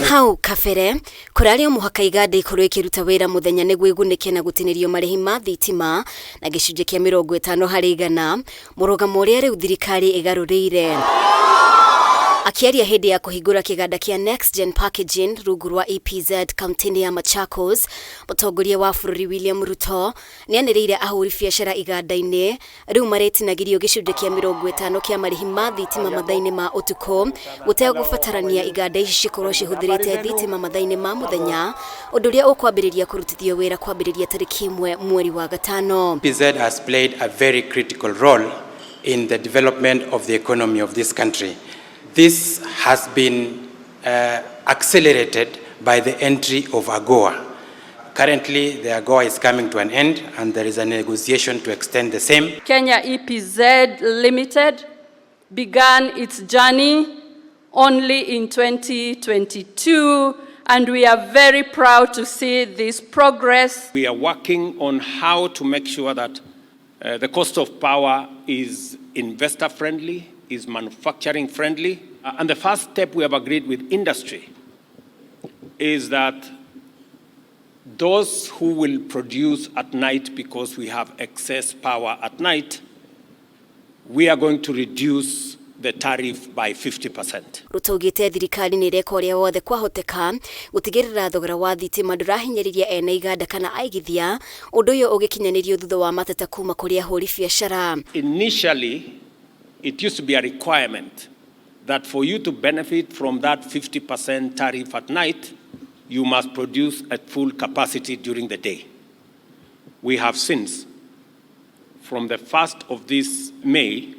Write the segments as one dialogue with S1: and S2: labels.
S1: hau kabere kurario muhaka iganda ikorwo ikiruta wira muthenya niguo igunike na gutinirio marihi ma thitima na gicunje kia 50 harĩ igana murugamo uria riu thirikari igarurire. Akiaria hindi ya kuhingura kiganda kia Next Gen Packaging rungu rwa EPZ kaunti ya Machakos, mutongoria wa bururi William RUTO nianiriire ahuri biashara iganda-ini riu maretinagirio gicunje kia 50 kia marihi ma thitima mathai-ini ma UTUKU gutega gubatarania iganda ici cikorwo cihuthirite thitima mathai-ini ma muthenya undu uria ukwambiriria kurutithio wira kwambiriria tariki 1 mweri wa gatano.
S2: EPZ has played a very critical role in the development of the economy of this country. This has been accelerated by the entry of AGOA. Currently, the AGOA is coming to an end and there is a negotiation to extend the same.
S3: Kenya EPZ Limited began its journey only in 2022 and we are very proud to see this progress.
S4: We are working on how to make sure that the cost of power is investor friendly, is manufacturing friendly. And the first step we have agreed with industry is that those who will produce at night because we have excess power at night, we are going to reduce the tariff by 50%.
S1: RUTO augite thirikari ni reka uria wothe kwahoteka gutigirira thogora wa thitima ndurahinyiriria ene iganda kana aigithia undu uyu ugikinyanirio thutha wa mateta kuma kuri ahuri biashara.
S4: Initially, it used to be a requirement that for you to benefit from that 50% tariff at night, you must produce at full capacity during the day. We have since, from the 1st of this May,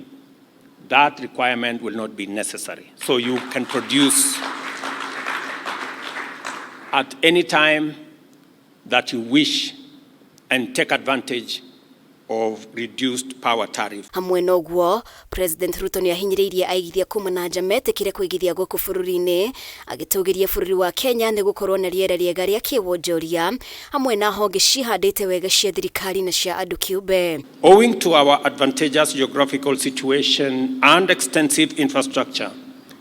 S4: that requirement will not be necessary. So you can produce at any time that you wish and take advantage of reduced power tariff.
S1: Hamwe noguo President RUTO ni ahinyiriirie aigithia KUMA na nja metikire kuigithia guku bururi-ini agitugiria bururi wa Kenya ni gukorwo na riera riega ria kiwonjoria hamwe na honge cihandite wega cia thirikari na cia andu kiumbe.
S4: Owing to our advantageous geographical situation and extensive infrastructure,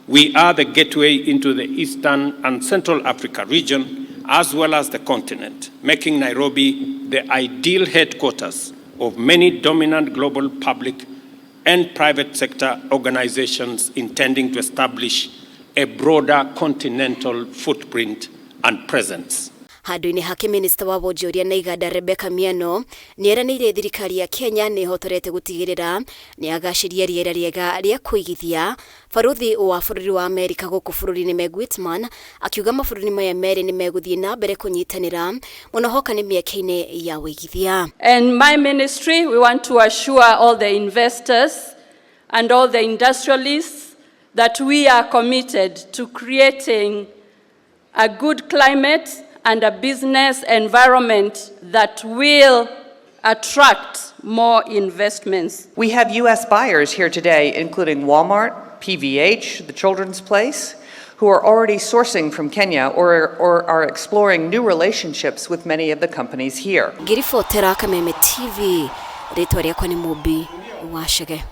S4: we are the gateway into the Eastern and Central Africa region as well as the continent, making Nairobi the ideal headquarters of many dominant global public and private sector organizations intending to establish a broader continental footprint and presence.
S1: Handu-ini hake Minister wa wonjoria na iganda Rebecca Miano nieranire thirikari ya Kenya ni hotorete gutigirira ni agaciria riera riega ria kuigithia. Baruthi wa bururi wa Amerika guku bururi-ini MEGII akiuga mabũrũri maya meri ni meguthie na mbere kunyitanira muno hoka ni miaka-ini ya wigithia.
S3: And my ministry, we want to assure all the investors and all the industrialists that we are committed to creating a good climate and a business environment that will attract more investments.
S5: We have U.S. buyers here today, including Walmart, PVH, the Children's Place, who are already sourcing from Kenya or are exploring new relationships with many of the companies here.
S1: Ngiribotera Kameme TV, ritwa riakwa ni Mubi Washage.